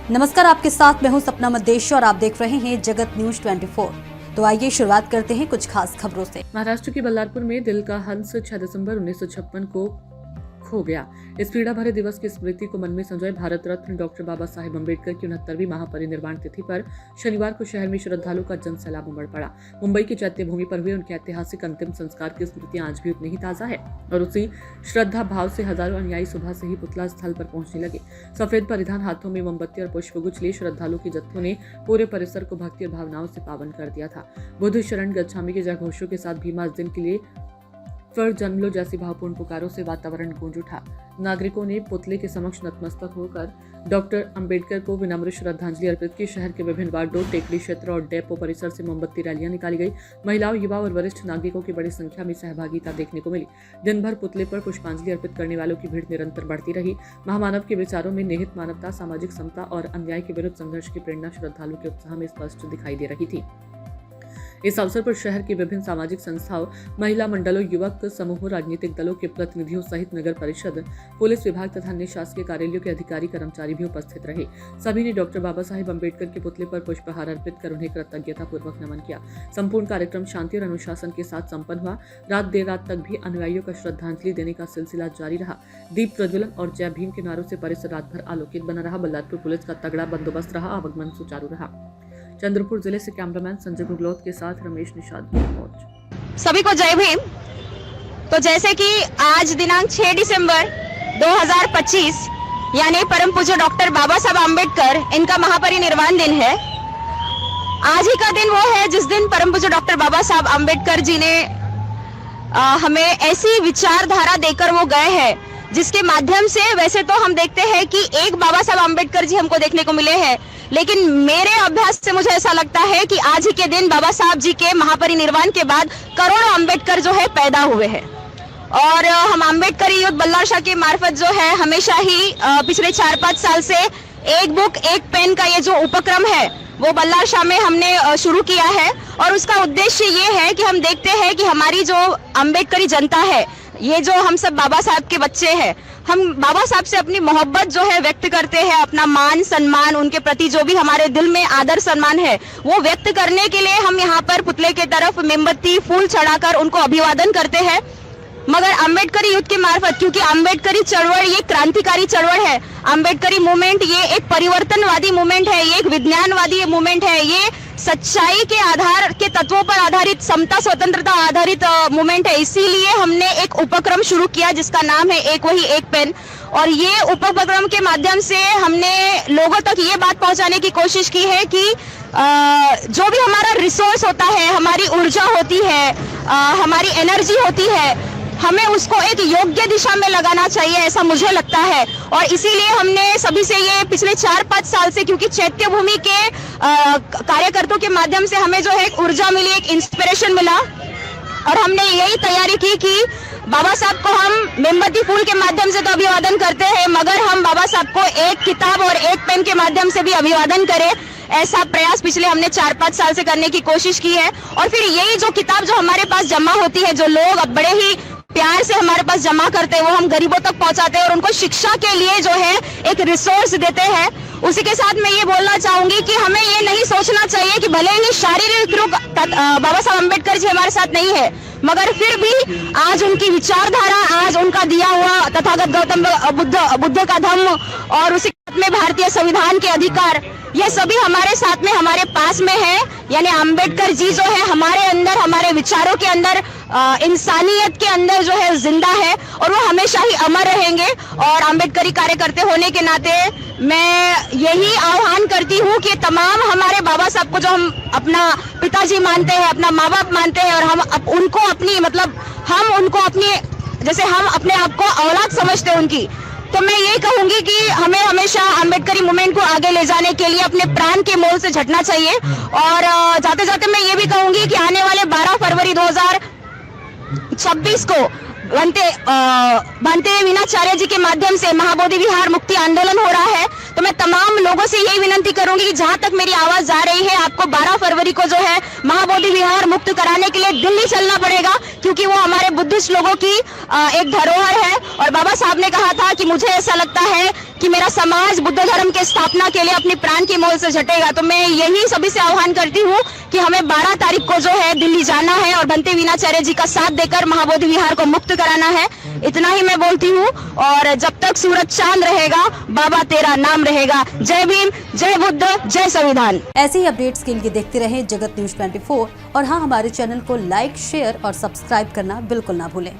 नमस्कार, आपके साथ मैं हूं सपना मदेश और आप देख रहे हैं जगत न्यूज 24। तो आइए शुरुआत करते हैं कुछ खास खबरों से। महाराष्ट्र के बल्लारपुर में दिल का हंस 6 दिसंबर 1956 को खो गया। इस पीड़ा भरे दिवस की स्मृति को मन में संजोए भारत रत्न डॉक्टर बाबा साहेब अम्बेडकर की 69वीं महापरिनिर्वाण तिथि पर शनिवार को शहर में श्रद्धालु का जन सैलाब उमड़ पड़ा। मुंबई की चैत्य भूमि पर हुए उनके ऐतिहासिक अंतिम संस्कार की स्मृतियां आज भी उतनी ही ताजा है और उसी श्रद्धा भाव से हजारों अनुयायी सुबह से ही पुतला स्थल पर पहुंचने लगे। सफेद परिधान, हाथों में मोमबत्ती और पुष्पगुच्छ लिए श्रद्धालु के जत्थों ने पूरे परिसर को भक्ति और भावनाओं से पावन कर दिया था। बुद्ध शरण गच्छामि के जयघोषों के साथ भीमा इस दिन के लिए फिर जन्म लो जैसी भावपूर्ण पुकारों से वातावरण गूंज उठा। नागरिकों ने पुतले के समक्ष नतमस्तक होकर डॉक्टर अंबेडकर को विनम्र श्रद्धांजलि अर्पित की। शहर के विभिन्न वार्डों, टेकड़ी क्षेत्र और डेपो परिसर से मोमबत्ती रैलियां निकाली गई। महिलाओं, युवा और वरिष्ठ नागरिकों की बड़ी संख्या में सहभागिता देखने को मिली। दिन भर पुतले पर पुष्पांजलि अर्पित करने वालों की भीड़ निरंतर बढ़ती रही। महामानव के विचारों में निहित मानवता, सामाजिक समता और अन्याय के विरुद्ध संघर्ष की प्रेरणा श्रद्धालुओं के उत्साह में स्पष्ट दिखाई दे रही थी। इस अवसर पर शहर की विभिन्न सामाजिक संस्थाओं, महिला मंडलों, युवक समूहों, राजनीतिक दलों के प्रतिनिधियों सहित नगर परिषद, पुलिस विभाग तथा अन्य शासकीय कार्यालयों के अधिकारी कर्मचारी भी उपस्थित रहे। सभी ने डॉक्टर बाबा साहेब अम्बेडकर के पुतले पर पुष्पहार अर्पित कर उन्हें कृतज्ञता पूर्वक नमन किया। संपूर्ण कार्यक्रम शांति और अनुशासन के साथ संपन्न हुआ। रात देर रात तक भी अनुयायियों का श्रद्धांजलि देने का सिलसिला जारी रहा। दीप प्रज्वलन और जय भीम के नारों से परिसर रात भर आलोकित बना रहा। बल्लारपुर पुलिस का तगड़ा बंदोबस्त रहा। आवागमन सुचारू रहा। चंद्रपुर जिले से कैमरामैन संजय गुगलोत के साथ रमेश निषाद की रिपोर्ट। सभी को जय भीम। तो जैसे कि आज दिनांक 6 दिसंबर 2025 यानी परम पूज्य डॉक्टर बाबा साहब आम्बेडकर इनका महापरिनिर्वाण दिन है। आज ही का दिन वो है जिस दिन परम पूज्य डॉक्टर बाबा साहब आम्बेडकर जी ने हमें ऐसी विचारधारा देकर वो गए हैं जिसके माध्यम से वैसे तो हम देखते हैं कि एक बाबा साहब आम्बेडकर जी हमको देखने को मिले हैं, लेकिन मेरे अभ्यास से मुझे ऐसा लगता है कि आज ही के दिन बाबा साहब जी के महापरिनिर्वाण के बाद करोड़ों अम्बेडकर जो है पैदा हुए हैं। और हम अम्बेडकरी यूथ बल्लाशाह के मार्फत जो है हमेशा ही पिछले 4-5 साल से एक बुक एक पेन का ये जो उपक्रम है वो बल्लाशाह में हमने शुरू किया है। और उसका उद्देश्य ये है कि हम देखते हैं कि हमारी जो अम्बेडकरी जनता है, ये जो हम सब बाबा साहब के बच्चे हैं, हम बाबा साहब से अपनी मोहब्बत जो है व्यक्त करते हैं। अपना मान सम्मान, उनके प्रति जो भी हमारे दिल में आदर सम्मान है वो व्यक्त करने के लिए हम यहाँ पर पुतले के तरफ मोमबत्ती, फूल चढ़ाकर उनको अभिवादन करते हैं। मगर अम्बेडकरी यूथ के मार्फत, क्योंकि अम्बेडकरी चळवळ ये क्रांतिकारी चळवळ है, अम्बेडकरी मूवमेंट ये एक परिवर्तनवादी मूवमेंट है, ये एक विज्ञानवादी मूवमेंट है, ये सच्चाई के आधार के तत्वों पर आधारित, समता स्वतंत्रता आधारित मूवमेंट है। इसीलिए हमने एक उपक्रम शुरू किया जिसका नाम है एक वही एक पेन। और ये उपक्रम के माध्यम से हमने लोगों तक ये बात पहुंचाने की कोशिश की है कि जो भी हमारा रिसोर्स होता है, हमारी ऊर्जा होती है, हमारी एनर्जी होती है, हमें उसको एक योग्य दिशा में लगाना चाहिए, ऐसा मुझे लगता है। और इसीलिए हमने सभी से ये पिछले 4-5 साल से, क्योंकि चैत्य भूमि के कार्यकर्ताओं के माध्यम से हमें जो है एक ऊर्जा मिली, एक इंस्पिरेशन मिला, और हमने यही तैयारी की कि बाबा साहब को हम मोमबत्ती फूल के माध्यम से तो अभिवादन करते हैं, मगर हम बाबा साहब को एक किताब और एक पेन के माध्यम से भी अभिवादन करें। ऐसा प्रयास पिछले हमने 4-5 साल से करने की कोशिश की है। और फिर यही जो किताब जो हमारे पास जमा होती है, जो लोग अब बड़े ही प्यार से हमारे पास जमा करते हैं, वो हम गरीबों तक पहुंचाते हैं और उनको शिक्षा के लिए जो है एक रिसोर्स देते हैं। उसी के साथ मैं ये बोलना चाहूंगी कि हमें ये नहीं सोचना चाहिए कि भले ही शारीरिक रूप बाबा साहब अम्बेडकर जी हमारे साथ नहीं है, मगर फिर भी आज उनकी विचारधारा, आज उनका दिया हुआ तथागत गौतम बुद्ध का धम्म और उसी में भारतीय संविधान के अधिकार, ये सभी हमारे साथ में, हमारे पास में है। यानी अम्बेडकर जी जो है हमारे अंदर, हमारे विचारों के अंदर, इंसानियत के अंदर जो है जिंदा है और वो हमेशा ही अमर रहेंगे। और अम्बेडकरी कार्यकर्ता होने के नाते मैं यही आह्वान करती हूँ कि तमाम हमारे बाबा साहब को जो हम अपना पिताजी मानते हैं, अपना माँ बाप मानते हैं, और हम उनको अपनी, मतलब हम उनको अपनी, जैसे हम अपने आप को औलाद समझते हैं उनकी, तो मैं ये कहूंगी कि हमें हमेशा अम्बेडकरी मूवमेंट को आगे ले जाने के लिए अपने प्राण के मोल से झटना चाहिए। और जाते जाते मैं ये भी कहूंगी कि आने वाले 12 फरवरी 2026 को बनते विनाचार्य जी के माध्यम से महाबोधि विहार मुक्ति आंदोलन हो रहा है। तो मैं तमाम लोगों से यही विनती करूंगी कि जहां तक मेरी आवाज जा रही है, आपको 12 फरवरी को जो है महाबोधि विहार मुक्त कराने के लिए दिल्ली चलना पड़ेगा, क्योंकि वो हमारे बुद्धिस्ट लोगों की एक धरोहर है। और बाबा साहब ने कहा था कि मुझे ऐसा लगता है कि मेरा समाज बुद्ध धर्म के स्थापना के लिए अपनी प्राण की मोल से झटेगा, तो मैं यही सभी से आह्वान करती हूँ कि हमें 12 तारीख को जो है दिल्ली जाना है और बंटी वीणाचार्य जी का साथ देकर महाबोधि विहार को मुक्त कराना है। इतना ही मैं बोलती हूँ, और जब तक सूरज चांद रहेगा बाबा तेरा नाम रहेगा। जय भीम, जय बुद्ध, जय संविधान। ऐसे ही अपडेट्स के लिए देखते रहें जगत न्यूज 24 और हाँ, हमारे चैनल को लाइक, शेयर और सब्सक्राइब करना बिल्कुल ना भूलें।